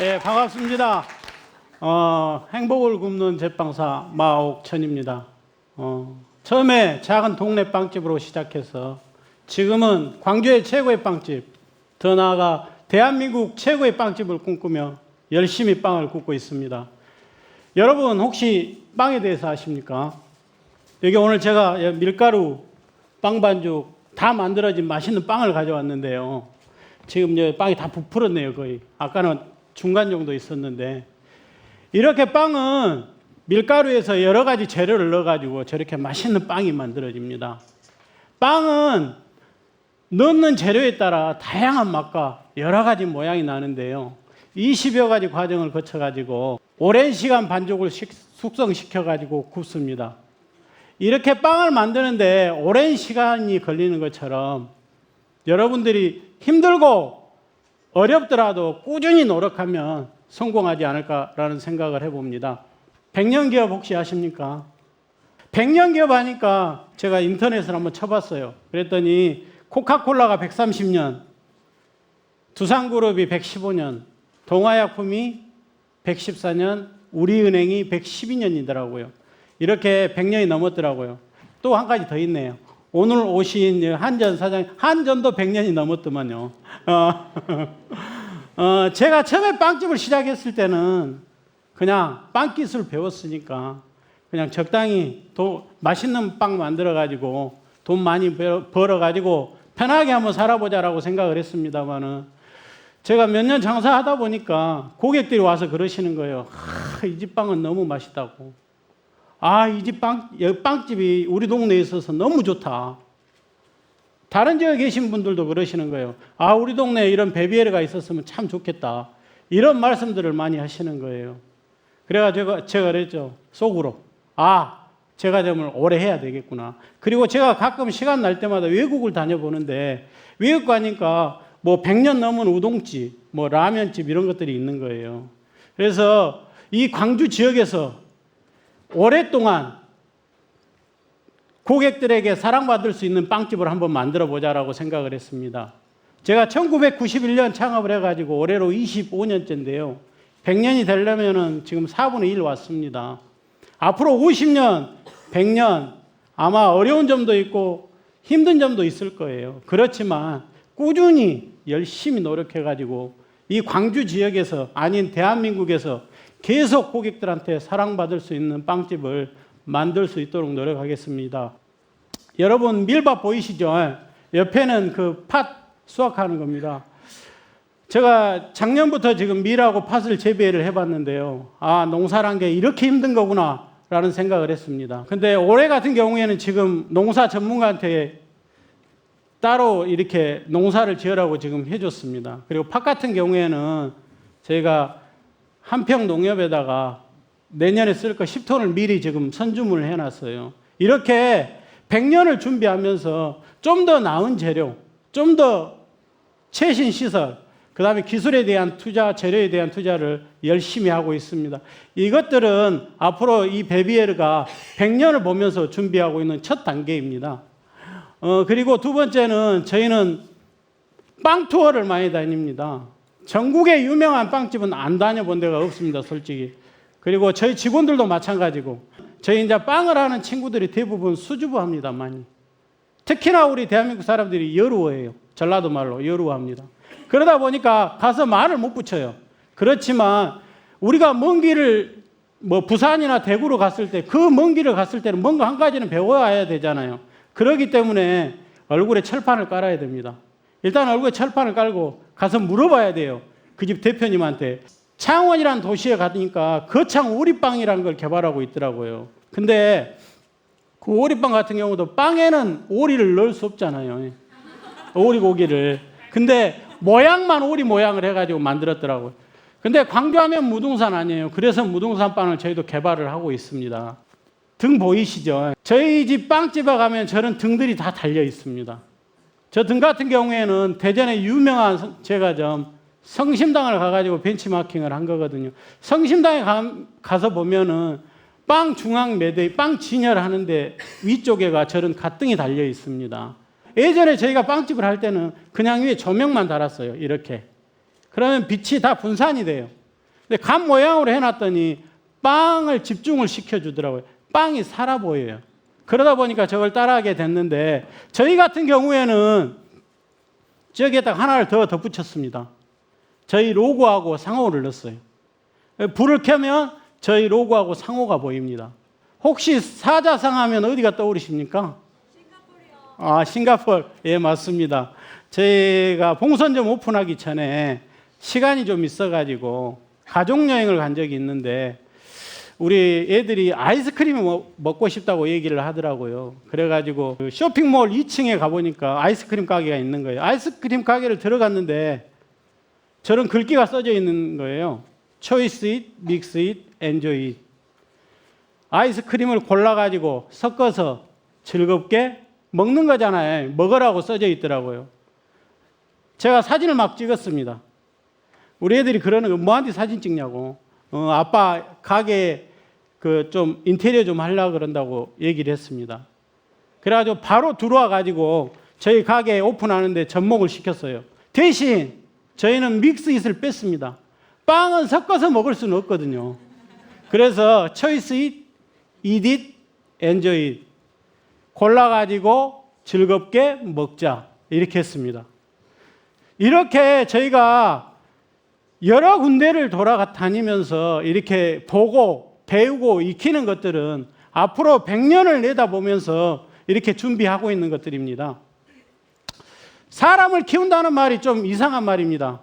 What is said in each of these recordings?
예, 반갑습니다. 행복을 굽는 제빵사 마옥천입니다. 처음에 작은 동네 빵집으로 시작해서 지금은 광주의 최고의 빵집, 더 나아가 대한민국 최고의 빵집을 꿈꾸며 열심히 빵을 굽고 있습니다. 여러분 혹시 빵에 대해서 아십니까? 여기 오늘 제가 밀가루, 빵 반죽 다 만들어진 맛있는 빵을 가져왔는데요. 지금 이제 빵이 다 부풀었네요, 거의. 아까는 중간 정도 있었는데, 이렇게 빵은 밀가루에서 여러 가지 재료를 넣어가지고 저렇게 맛있는 빵이 만들어집니다. 빵은 넣는 재료에 따라 다양한 맛과 여러 가지 모양이 나는데요. 20여 가지 과정을 거쳐가지고 오랜 시간 반죽을 숙성시켜가지고 굽습니다. 이렇게 빵을 만드는데 오랜 시간이 걸리는 것처럼 여러분들이 힘들고 어렵더라도 꾸준히 노력하면 성공하지 않을까라는 생각을 해봅니다. 100년 기업 혹시 아십니까? 100년 기업 하니까 제가 인터넷을 한번 쳐봤어요. 그랬더니 코카콜라가 130년, 두산그룹이 115년, 동아약품이 114년, 우리은행이 112년이더라고요. 이렇게 100년이 넘었더라고요. 또 한 가지 더 있네요. 오늘 오신 한전 사장, 한전도 100년이 넘었더만요. 제가 처음에 빵집을 시작했을 때는 그냥 빵 기술 배웠으니까 그냥 적당히 맛있는 빵 만들어가지고 돈 많이 벌어가지고 편하게 한번 살아보자라고 생각을 했습니다만은 제가 몇 년 장사하다 보니까 고객들이 와서 그러시는 거예요. 이 집 빵은 너무 맛있다고. 이 집 빵집이 우리 동네에 있어서 너무 좋다. 다른 지역에 계신 분들도 그러시는 거예요. 우리 동네에 이런 베비에르가 있었으면 참 좋겠다. 이런 말씀들을 많이 하시는 거예요. 그래가지고 제가 그랬죠. 속으로. 제가 정말 오래 해야 되겠구나. 그리고 제가 가끔 시간 날 때마다 외국을 다녀보는데 외국 가니까 뭐 100년 넘은 우동집, 뭐 라면집 이런 것들이 있는 거예요. 그래서 이 광주 지역에서 오랫동안 고객들에게 사랑받을 수 있는 빵집을 한번 만들어 보자라고 생각을 했습니다. 제가 1991년 창업을 해가지고 올해로 25년째인데요. 100년이 되려면은 지금 4분의 1 왔습니다. 앞으로 50년, 100년 아마 어려운 점도 있고 힘든 점도 있을 거예요. 그렇지만 꾸준히 열심히 노력해가지고 이 광주 지역에서 아닌 대한민국에서 계속 고객들한테 사랑받을 수 있는 빵집을 만들 수 있도록 노력하겠습니다. 여러분 밀밥 보이시죠? 옆에는 그 팥 수확하는 겁니다. 제가 작년부터 지금 밀하고 팥을 재배를 해봤는데요. 농사란 게 이렇게 힘든 거구나 라는 생각을 했습니다. 근데 올해 같은 경우에는 지금 농사 전문가한테 따로 이렇게 농사를 지으라고 지금 해줬습니다. 그리고 팥 같은 경우에는 저희가 한평 농협에다가 내년에 쓸 거 10톤을 미리 지금 선주문을 해놨어요. 이렇게 100년을 준비하면서 좀 더 나은 재료, 좀 더 최신 시설, 그 다음에 기술에 대한 투자, 재료에 대한 투자를 열심히 하고 있습니다. 이것들은 앞으로 이 베비에르가 100년을 보면서 준비하고 있는 첫 단계입니다. 그리고 두 번째는 저희는 빵 투어를 많이 다닙니다. 전국의 유명한 빵집은 안 다녀본 데가 없습니다, 솔직히. 그리고 저희 직원들도 마찬가지고 저희 이제 빵을 하는 친구들이 대부분 수줍어합니다, 많이. 특히나 우리 대한민국 사람들이 여루어해요. 전라도 말로 여루어합니다. 그러다 보니까 가서 말을 못 붙여요. 그렇지만 우리가 먼 길을 부산이나 대구로 갔을 때 그 먼 길을 갔을 때는 뭔가 한 가지는 배워야 되잖아요. 그렇기 때문에 얼굴에 철판을 깔아야 됩니다. 일단 얼굴에 철판을 깔고 가서 물어봐야 돼요. 그 집 대표님한테. 창원이라는 도시에 가니까 거창 오리빵이라는 걸 개발하고 있더라고요. 근데 그 오리빵 같은 경우도 빵에는 오리를 넣을 수 없잖아요. 오리고기를. 근데 모양만 오리 모양을 해가지고 만들었더라고요. 근데 광주하면 무등산 아니에요. 그래서 무등산 빵을 저희도 개발을 하고 있습니다. 등 보이시죠? 저희 집 빵집에 가면 저런 등들이 다 달려 있습니다. 저 등 같은 경우에는 대전에 유명한 제과점 성심당을 가가지고 벤치마킹을 한 거거든요. 성심당에 가서 보면은 빵 중앙 매대, 빵 진열하는데 위쪽에가 저런 갓등이 달려 있습니다. 예전에 저희가 빵집을 할 때는 그냥 위에 조명만 달았어요. 이렇게. 그러면 빛이 다 분산이 돼요. 근데 간 모양으로 해놨더니 빵을 집중을 시켜주더라고요. 빵이 살아 보여요. 그러다 보니까 저걸 따라하게 됐는데 저희 같은 경우에는 저기에다 하나를 더 덧붙였습니다. 저희 로고하고 상호를 넣었어요. 불을 켜면 저희 로고하고 상호가 보입니다. 혹시 사자상 하면 어디가 떠오르십니까? 싱가포르요. 아, 싱가포르. 예, 맞습니다. 제가 봉선점 오픈하기 전에 시간이 좀 있어가지고 가족여행을 간 적이 있는데 우리 애들이 아이스크림을 먹고 싶다고 얘기를 하더라고요. 그래가지고 그 쇼핑몰 2층에 가보니까 아이스크림 가게가 있는 거예요. 아이스크림 가게를 들어갔는데 저런 글귀가 써져 있는 거예요. Choice it, mix it, enjoy it. 아이스크림을 골라가지고 섞어서 즐겁게 먹는 거잖아요. 먹으라고 써져 있더라고요. 제가 사진을 막 찍었습니다. 우리 애들이 그러는 거, 뭐한테 사진 찍냐고. 아빠 가게 그 좀 인테리어 좀 하려고 그런다고 얘기를 했습니다. 그래가지고 바로 들어와 가지고 저희 가게 오픈하는데 접목을 시켰어요. 대신 저희는 믹스잇을 뺐습니다. 빵은 섞어서 먹을 수는 없거든요. 그래서 choice it, eat it, enjoy it. 골라가지고 즐겁게 먹자. 이렇게 했습니다. 이렇게 저희가 여러 군데를 돌아다니면서 이렇게 보고 배우고 익히는 것들은 앞으로 100년을 내다보면서 이렇게 준비하고 있는 것들입니다. 사람을 키운다는 말이 좀 이상한 말입니다.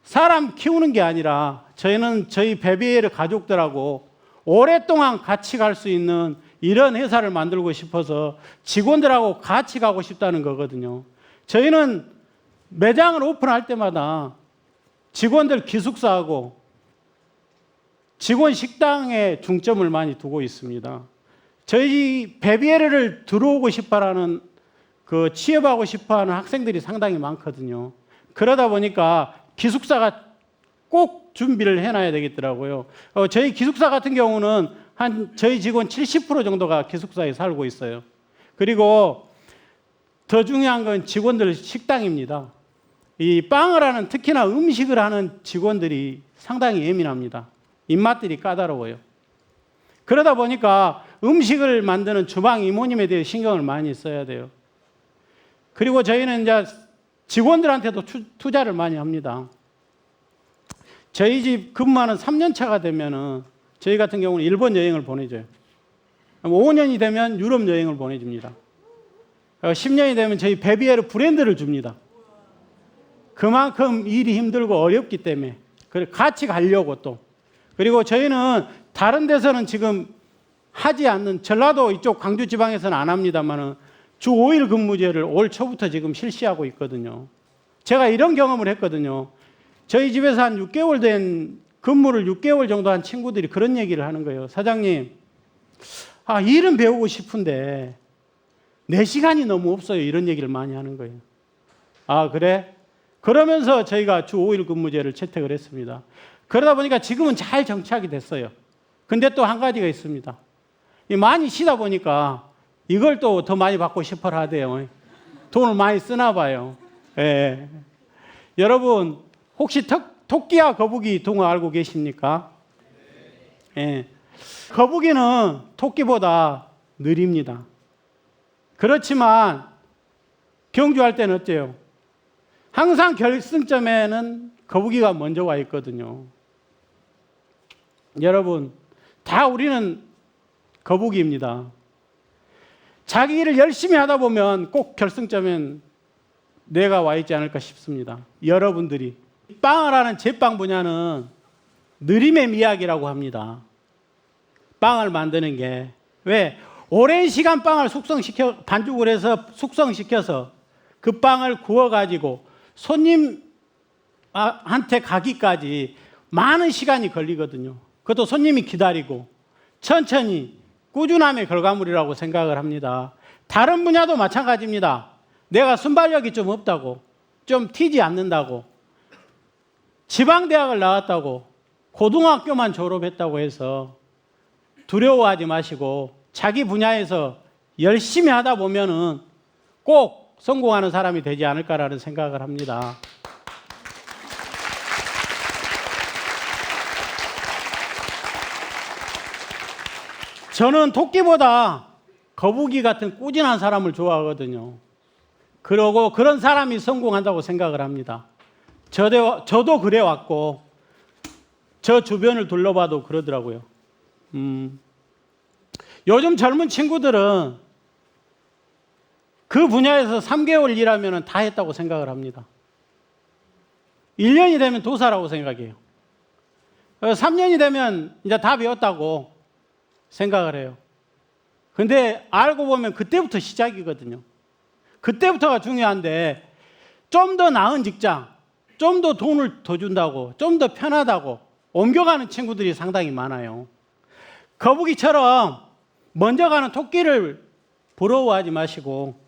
사람 키우는 게 아니라 저희는 저희 베비에르 가족들하고 오랫동안 같이 갈 수 있는 이런 회사를 만들고 싶어서 직원들하고 같이 가고 싶다는 거거든요. 저희는 매장을 오픈할 때마다 직원들 기숙사하고 직원 식당에 중점을 많이 두고 있습니다. 저희 베비에르를 들어오고 싶어하는 그 취업하고 싶어하는 학생들이 상당히 많거든요. 그러다 보니까 기숙사가 꼭 준비를 해놔야 되겠더라고요. 저희 기숙사 같은 경우는 저희 직원 70% 정도가 기숙사에 살고 있어요. 그리고 더 중요한 건 직원들 식당입니다. 이 빵을 하는, 특히나 음식을 하는 직원들이 상당히 예민합니다. 입맛들이 까다로워요. 그러다 보니까 음식을 만드는 주방 이모님에 대해 신경을 많이 써야 돼요. 그리고 저희는 이제 직원들한테도 투자를 많이 합니다. 저희 집 근무하는 3년 차가 되면은 저희 같은 경우는 일본 여행을 보내줘요. 5년이 되면 유럽 여행을 보내줍니다. 10년이 되면 저희 베비에르 브랜드를 줍니다. 그만큼 일이 힘들고 어렵기 때문에 같이 가려고 또. 그리고 저희는 다른 데서는 지금 하지 않는, 전라도 이쪽 광주 지방에서는 안 합니다만은 주 5일 근무제를 올 초부터 지금 실시하고 있거든요. 제가 이런 경험을 했거든요. 저희 집에서 한 6개월 된 근무를 6개월 정도 한 친구들이 그런 얘기를 하는 거예요. 사장님, 일은 배우고 싶은데 4시간이 너무 없어요. 이런 얘기를 많이 하는 거예요. 아, 그래? 그러면서 저희가 주 5일 근무제를 채택을 했습니다. 그러다 보니까 지금은 잘 정착이 됐어요. 근데 또 한 가지가 있습니다. 많이 쉬다 보니까 이걸 또 더 많이 받고 싶어 하대요. 돈을 많이 쓰나 봐요. 예. 여러분, 혹시 토끼와 거북이 동어 알고 계십니까? 예. 거북이는 토끼보다 느립니다. 그렇지만 경주할 때는 어때요? 항상 결승점에는 거북이가 먼저 와 있거든요. 여러분, 다 우리는 거북이입니다. 자기 일을 열심히 하다 보면 꼭 결승점엔 내가 와 있지 않을까 싶습니다. 여러분들이. 빵을 하는 제빵 분야는 느림의 미학이라고 합니다. 빵을 만드는 게. 왜? 오랜 시간 빵을 반죽을 해서 숙성시켜서 그 빵을 구워가지고 손님한테 가기까지 많은 시간이 걸리거든요. 그것도 손님이 기다리고 천천히 꾸준함의 결과물이라고 생각을 합니다. 다른 분야도 마찬가지입니다. 내가 순발력이 좀 없다고, 좀 튀지 않는다고, 지방대학을 나왔다고, 고등학교만 졸업했다고 해서 두려워하지 마시고 자기 분야에서 열심히 하다 보면은 꼭 성공하는 사람이 되지 않을까라는 생각을 합니다. 저는 토끼보다 거북이 같은 꾸준한 사람을 좋아하거든요. 그러고 그런 사람이 성공한다고 생각을 합니다. 저도 그래왔고 저 주변을 둘러봐도 그러더라고요. 요즘 젊은 친구들은 그 분야에서 3개월 일하면 다 했다고 생각을 합니다. 1년이 되면 도사라고 생각해요. 3년이 되면 이제 다 배웠다고 생각을 해요. 근데 알고 보면 그때부터 시작이거든요. 그때부터가 중요한데 좀 더 나은 직장, 좀 더 돈을 더 준다고, 좀 더 편하다고 옮겨가는 친구들이 상당히 많아요. 거북이처럼 먼저 가는 토끼를 부러워하지 마시고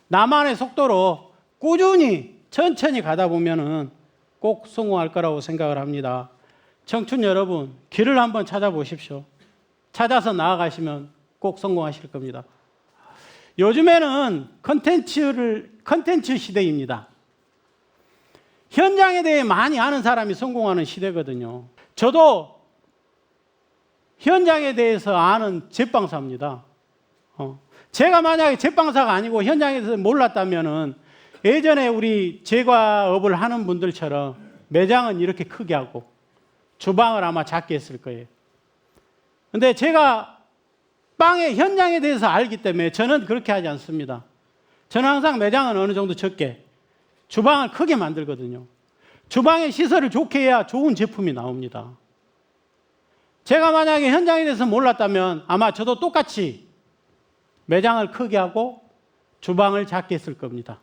나만의 속도로 꾸준히 천천히 가다 보면은 꼭 성공할 거라고 생각을 합니다. 청춘 여러분, 길을 한번 찾아보십시오. 찾아서 나아가시면 꼭 성공하실 겁니다. 요즘에는 컨텐츠 시대입니다. 현장에 대해 많이 아는 사람이 성공하는 시대거든요. 저도 현장에 대해서 아는 제빵사입니다. 제가 만약에 제빵사가 아니고 현장에서 몰랐다면은 예전에 우리 제과업을 하는 분들처럼 매장은 이렇게 크게 하고 주방을 아마 작게 했을 거예요. 근데 제가 빵의 현장에 대해서 알기 때문에 저는 그렇게 하지 않습니다. 저는 항상 매장은 어느 정도 적게, 주방을 크게 만들거든요. 주방의 시설을 좋게 해야 좋은 제품이 나옵니다. 제가 만약에 현장에 대해서 몰랐다면 아마 저도 똑같이 매장을 크게 하고 주방을 작게 했을 겁니다.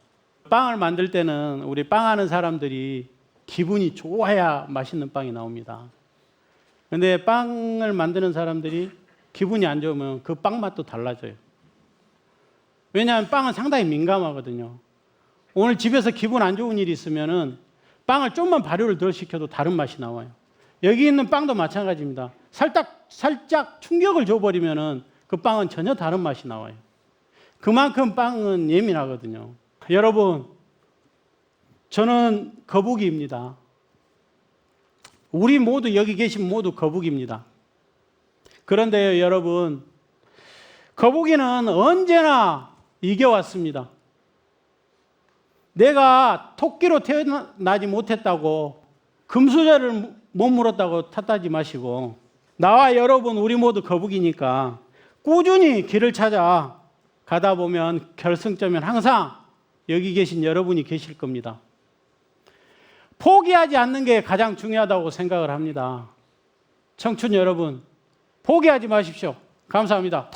빵을 만들 때는 우리 빵하는 사람들이 기분이 좋아야 맛있는 빵이 나옵니다. 근데 빵을 만드는 사람들이 기분이 안 좋으면 그 빵 맛도 달라져요. 왜냐하면 빵은 상당히 민감하거든요. 오늘 집에서 기분 안 좋은 일이 있으면은 빵을 좀만 발효를 덜 시켜도 다른 맛이 나와요. 여기 있는 빵도 마찬가지입니다. 살짝 충격을 줘버리면은 그 빵은 전혀 다른 맛이 나와요. 그만큼 빵은 예민하거든요. 여러분, 저는 거북이입니다. 우리 모두 여기 계신 모두 거북이입니다. 그런데 여러분, 거북이는 언제나 이겨왔습니다. 내가 토끼로 태어나지 못했다고 금수저를 못 물었다고 탓하지 마시고 나와 여러분 우리 모두 거북이니까 꾸준히 길을 찾아 가다 보면 결승점엔 항상 여기 계신 여러분이 계실 겁니다. 포기하지 않는 게 가장 중요하다고 생각을 합니다. 청춘 여러분, 포기하지 마십시오. 감사합니다.